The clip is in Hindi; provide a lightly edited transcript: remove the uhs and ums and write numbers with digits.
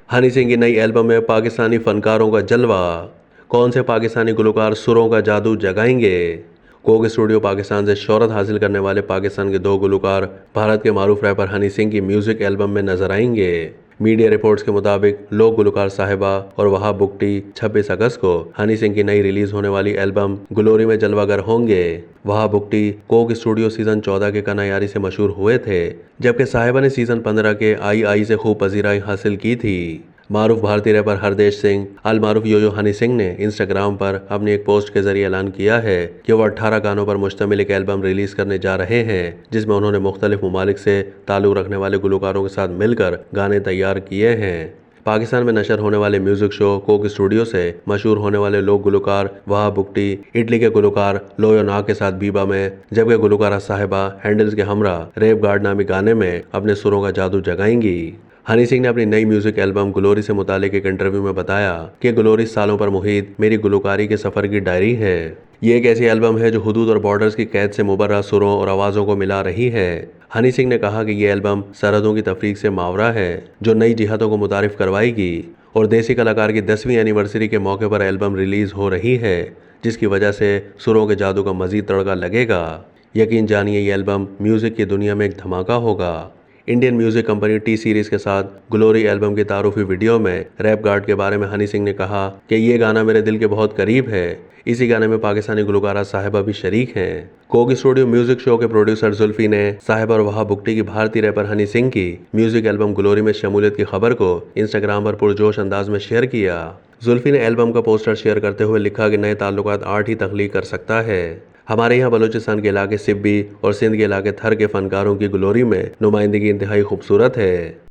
हनी सिंह की नई एल्बम में पाकिस्तानी फनकारों का जलवा। कौन से पाकिस्तानी गुलकार सुरों का जादू जगाएंगे? कोक स्टूडियो पाकिस्तान से शोहरत हासिल करने वाले पाकिस्तान के दो गुलकार भारत के मारूफ रैपर हनी सिंह की म्यूजिक एल्बम में नजर आएंगे। मीडिया रिपोर्ट्स के मुताबिक लोक गुलकार साहिबा और वहाब बुख्ती 26 अगस्त को हनी सिंह की नई रिलीज होने वाली एल्बम ग्लोरी में जलवागर होंगे। Wahab Bugti Coke studio season 14 के कनायारी से मशहूर हुए थे, जबकि साहिबा ने सीजन 15 के आई से खूब पजीराई हासिल की थी। मारूफ भारतीय रैपर हरदेश सिंह अल मारूफ योयो हनी सिंह ने इंस्टाग्राम पर अपनी एक पोस्ट के जरिए ऐलान किया है कि वो 18 गानों पर मुश्तमिल एक एल्बम रिलीज करने जा रहे हैं, जिसमें उन्होंने मुख्तलिफ ममालिक से ताल्लुक रखने वाले गुलकारों के साथ मिलकर गाने तैयार किए हैं। पाकिस्तान में नशर होने वाले म्यूजिक शो कोक स्टूडियो से मशहूर होने वाले लोक गुलकार वहाब बुख्ती इटली के गुलकार लोयो नाग के साथ बीबा में, जबकि गुलकारा साहिबा हैंडल्स के हमरा रेप गार्ड नामी गाने में अपने सुरों का जादू जगाएंगी। हनी सिंह ने अपनी नई म्यूजिक एल्बम ग्लोरी से मुतालिक एक इंटरव्यू में बताया कि ग्लोरी सालों पर मुहित मेरी गुलकारी के सफर की डायरी है। ये एक ऐसी एल्बम है जो हुदूद और बॉर्डर्स की कैद से मुबर्रा सुरों और आवाज़ों को मिला रही है। हनी सिंह ने कहा कि ये एल्बम सरहदों की तफरीक से मावरा है जो नई जिहादों को मुतारिफ करवाएगी, और देसी कलाकार की 10वीं एनिवर्सरी के मौके पर एल्बम रिलीज हो रही है, जिसकी वजह से सुरों के जादू का मजीद तड़का लगेगा। यकीन जानिए ये एल्बम म्यूजिक की दुनिया में एक धमाका होगा। Indian music company T series के साथ ग्लोरी एल्बम की तारुफी वीडियो में रैप गार्ड के बारे में हनी सिंह ने कहा कि ये गाना मेरे दिल के बहुत करीब है। इसी गाने में पाकिस्तानी गुलकारा साहिबा भी शरीक हैं। कोक स्टूडियो म्यूजिक शो के प्रोड्यूसर जुल्फी ने साहिबा और वहाब बुख्ती की भारतीय रैपर हनी सिंह की म्यूजिक एल्बम ग्लोरी में शमूलियत की खबर को इंस्टाग्राम पर पुरजोश अंदाज में शेयर किया। जुल्फी ने एल्बम का पोस्टर शेयर करते हुए लिखा कि नए ताल्लुकात आर्ट ही तख्लीक कर सकता है। हमारे यहाँ बलूचिस्तान के इलाके सिब्बी और सिंध के इलाके थर के फनकारों की ग्लोरी में नुमाइंदगी इंतहाई खूबसूरत है।